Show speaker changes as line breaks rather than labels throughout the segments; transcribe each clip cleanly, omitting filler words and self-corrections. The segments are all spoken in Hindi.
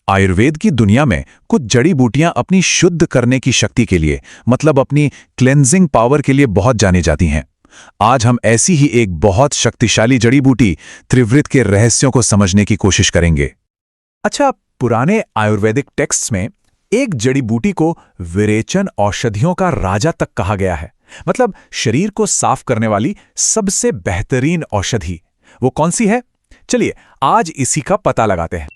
आयुर्वेद की दुनिया में कुछ जड़ी बूटियां अपनी शुद्ध करने की शक्ति के लिए, मतलब अपनी क्लेंजिंग पावर के लिए बहुत जानी जाती हैं। आज हम ऐसी ही एक बहुत शक्तिशाली जड़ी बूटी त्रिवृत के रहस्यों को समझने की कोशिश करेंगे। अच्छा, पुराने आयुर्वेदिक टेक्स्ट्स में एक जड़ी बूटी को विरेचन औषधियों का राजा तक कहा गया है, मतलब शरीर को साफ करने वाली सबसे बेहतरीन औषधि। वो कौन सी है? चलिए आज इसी का पता लगाते हैं।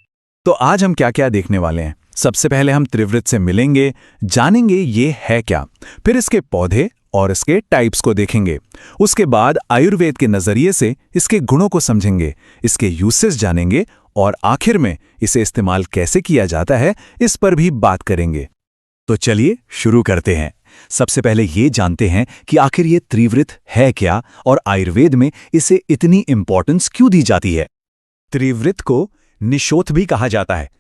तो आज हम क्या क्या देखने वाले हैं? सबसे पहले हम त्रिवृत से मिलेंगे, जानेंगे ये है क्या, फिर इसके पौधे और इसके टाइप्स को देखेंगे। उसके बाद आयुर्वेद के नजरिए से इसके गुणों को समझेंगे, इसके यूसेस जानेंगे और आखिर में इसे इस्तेमाल कैसे किया जाता है इस पर भी बात करेंगे। तो चलिए शुरू करते हैं। सबसे पहले ये जानते हैं कि आखिर ये त्रिवृत है क्या और आयुर्वेद में इसे इतनी इंपॉर्टेंस क्यों दी जाती है। त्रिवृत को निशोथ भी कहा जाता है।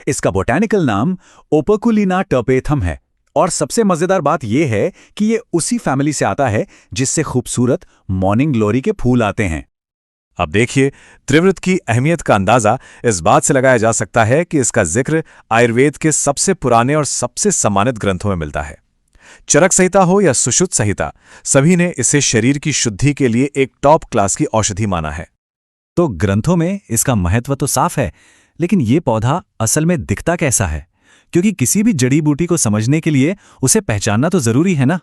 इसका बोटैनिकल नाम ओपर्कुलिना टर्पेथम है और सबसे मजेदार बात यह है कि ये उसी फैमिली से आता है जिससे खूबसूरत मॉर्निंग ग्लोरी के फूल आते हैं। अब देखिए, त्रिवृत की अहमियत का अंदाजा इस बात से लगाया जा सकता है कि इसका जिक्र आयुर्वेद के सबसे पुराने और सबसे सम्मानित ग्रंथों में मिलता है। चरक संहिता हो या सुश्रुत संहिता, सभी ने इसे शरीर की शुद्धि के लिए एक टॉप क्लास की औषधि माना है। तो ग्रंथों में इसका महत्व तो साफ है, लेकिन ये पौधा असल में दिखता कैसा है? क्योंकि किसी भी जड़ी बूटी को समझने के लिए उसे पहचानना तो जरूरी है ना।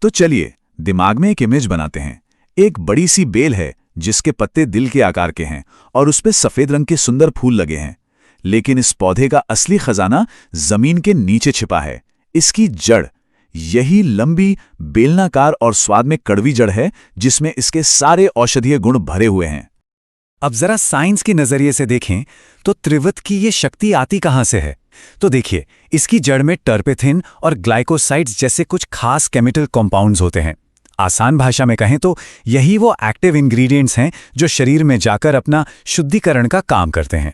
तो चलिए दिमाग में एक इमेज बनाते हैं। एक बड़ी सी बेल है जिसके पत्ते दिल के आकार के हैं और उस पे सफेद रंग के सुंदर फूल लगे हैं। लेकिन इस पौधे का असली खजाना जमीन के नीचे छिपा है। इसकी जड़, यही लंबी बेलनाकार और स्वाद में कड़वी जड़ है जिसमें इसके सारे औषधीय गुण भरे हुए हैं। अब जरा साइंस के नजरिए से देखें तो त्रिवृत की ये शक्ति आती कहां से है? तो देखिए, इसकी जड़ में टर्पेथिन और ग्लाइकोसाइड्स जैसे कुछ खास केमिकल कंपाउंड्स होते हैं। आसान भाषा में कहें तो यही वो एक्टिव इंग्रेडिएंट्स हैं जो शरीर में जाकर अपना शुद्धिकरण का काम करते हैं।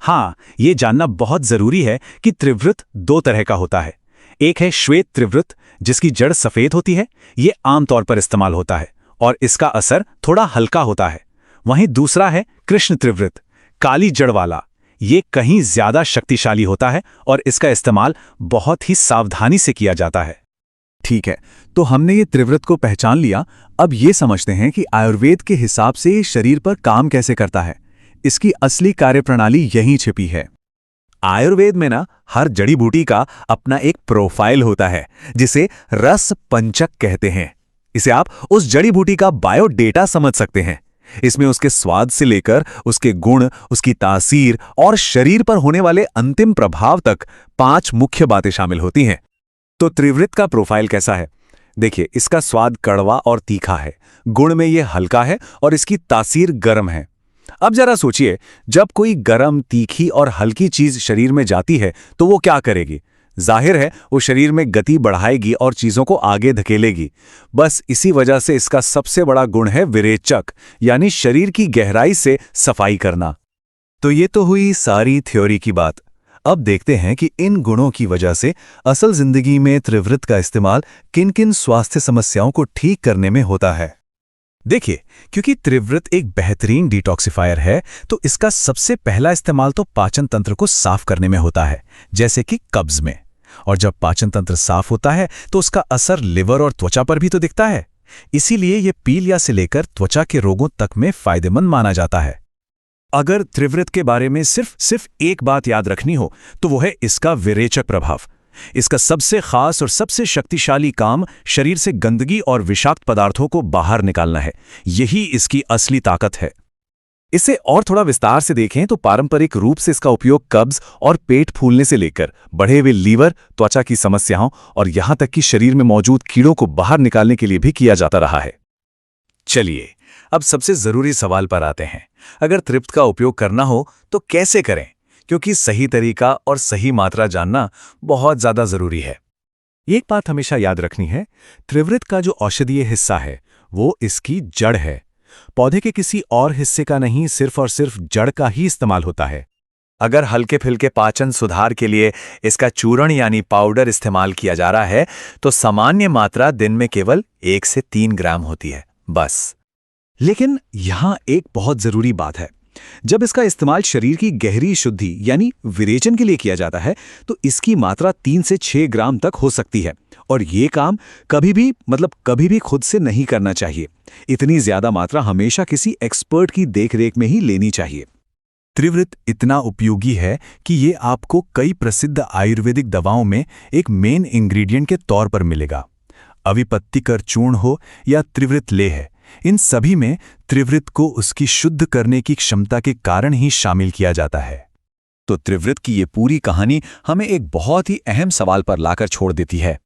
हाँ, ये जानना बहुत जरूरी है कि त्रिवृत दो तरह का होता है। एक है श्वेत त्रिवृत, जिसकी जड़ सफेद होती है। ये आमतौर पर इस्तेमाल होता है और इसका असर थोड़ा हल्का होता है। वहीं दूसरा है कृष्ण त्रिवृत, काली जड़ वाला। ये कहीं ज्यादा शक्तिशाली होता है और इसका इस्तेमाल बहुत ही सावधानी से किया जाता है। ठीक है, तो हमने ये त्रिवृत को पहचान लिया। अब ये समझते हैं कि आयुर्वेद के हिसाब से ये शरीर पर काम कैसे करता है। इसकी असली कार्यप्रणाली यहीं छिपी है। आयुर्वेद में ना हर जड़ी बूटी का अपना एक प्रोफाइल होता है जिसे रस पंचक कहते हैं। इसे आप उस जड़ी बूटी का बायोडेटा समझ सकते हैं। इसमें उसके स्वाद से लेकर उसके गुण, उसकी तासीर और शरीर पर होने वाले अंतिम प्रभाव तक 5 मुख्य बातें शामिल होती हैं। तो त्रिवृत का प्रोफाइल कैसा है? देखिए, इसका स्वाद कड़वा और तीखा है, गुण में यह हल्का है और इसकी तासीर गर्म है। अब जरा सोचिए, जब कोई गर्म, तीखी और हल्की चीज शरीर में जाती है तो वो क्या करेगी? जाहिर है वो शरीर में गति बढ़ाएगी और चीजों को आगे धकेलेगी। बस इसी वजह से इसका सबसे बड़ा गुण है विरेचक, यानी शरीर की गहराई से सफाई करना। तो ये तो हुई सारी थ्योरी की बात। अब देखते हैं कि इन गुणों की वजह से असल जिंदगी में त्रिवृत का इस्तेमाल किन-किन स्वास्थ्य समस्याओं को ठीक करने में होता है। देखिए, क्योंकि त्रिवृत एक बेहतरीन डिटॉक्सिफायर है, तो इसका सबसे पहला इस्तेमाल तो पाचन तंत्र को साफ करने में होता है, जैसे कि कब्ज में। और जब पाचन तंत्र साफ होता है तो उसका असर लिवर और त्वचा पर भी तो दिखता है। इसीलिए यह पीलिया से लेकर त्वचा के रोगों तक में फायदेमंद माना जाता है। अगर त्रिवृत के बारे में सिर्फ एक बात याद रखनी हो तो वो है इसका विरेचक प्रभाव। इसका सबसे खास और सबसे शक्तिशाली काम शरीर से गंदगी और विषाक्त पदार्थों को बाहर निकालना है। यही इसकी असली ताकत है। इसे और थोड़ा विस्तार से देखें तो पारंपरिक रूप से इसका उपयोग कब्ज और पेट फूलने से लेकर बढ़े हुए लीवर, त्वचा की समस्याओं और यहां तक कि शरीर में मौजूद कीड़ों को बाहर निकालने के लिए भी किया जाता रहा है। चलिए अब सबसे जरूरी सवाल पर आते हैं। अगर त्रिवृत का उपयोग करना हो तो कैसे करें? क्योंकि सही तरीका और सही मात्रा जानना बहुत ज्यादा जरूरी है। एक बात हमेशा याद रखनी है, त्रिवृत का जो औषधीय हिस्सा है वो इसकी जड़ है। पौधे के किसी और हिस्से का नहीं, सिर्फ और सिर्फ जड़ का ही इस्तेमाल होता है। अगर हल्के फुल्के पाचन सुधार के लिए इसका चूर्ण यानी पाउडर इस्तेमाल किया जा रहा है तो सामान्य मात्रा दिन में केवल 1 से 3 ग्राम होती है, बस। लेकिन यहां एक बहुत जरूरी बात है।
जब इसका इस्तेमाल शरीर की गहरी शुद्धि यानी विरेचन के लिए किया जाता है तो इसकी मात्रा 3 से 6 ग्राम तक हो सकती है। और ये काम कभी भी खुद से नहीं करना चाहिए। इतनी ज्यादा मात्रा हमेशा किसी एक्सपर्ट की देखरेख में ही लेनी चाहिए।
त्रिवृत इतना उपयोगी है कि ये आपको कई प्रसिद्ध आयुर्वेदिक दवाओं में एक मेन इंग्रेडिएंट के तौर पर मिलेगा। अविपत्तिकर चूर्ण हो या त्रिवृत लेह है, इन सभी में त्रिवृत को उसकी शुद्ध करने की क्षमता के कारण ही शामिल किया जाता है।
तो त्रिवृत की ये पूरी कहानी हमें एक बहुत ही अहम सवाल पर लाकर छोड़ देती है।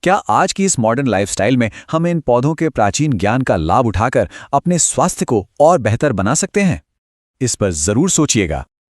क्या आज की इस मॉडर्न लाइफस्टाइल में हम इन पौधों के प्राचीन ज्ञान का लाभ उठाकर अपने स्वास्थ्य को और बेहतर बना सकते हैं? इस पर जरूर सोचिएगा।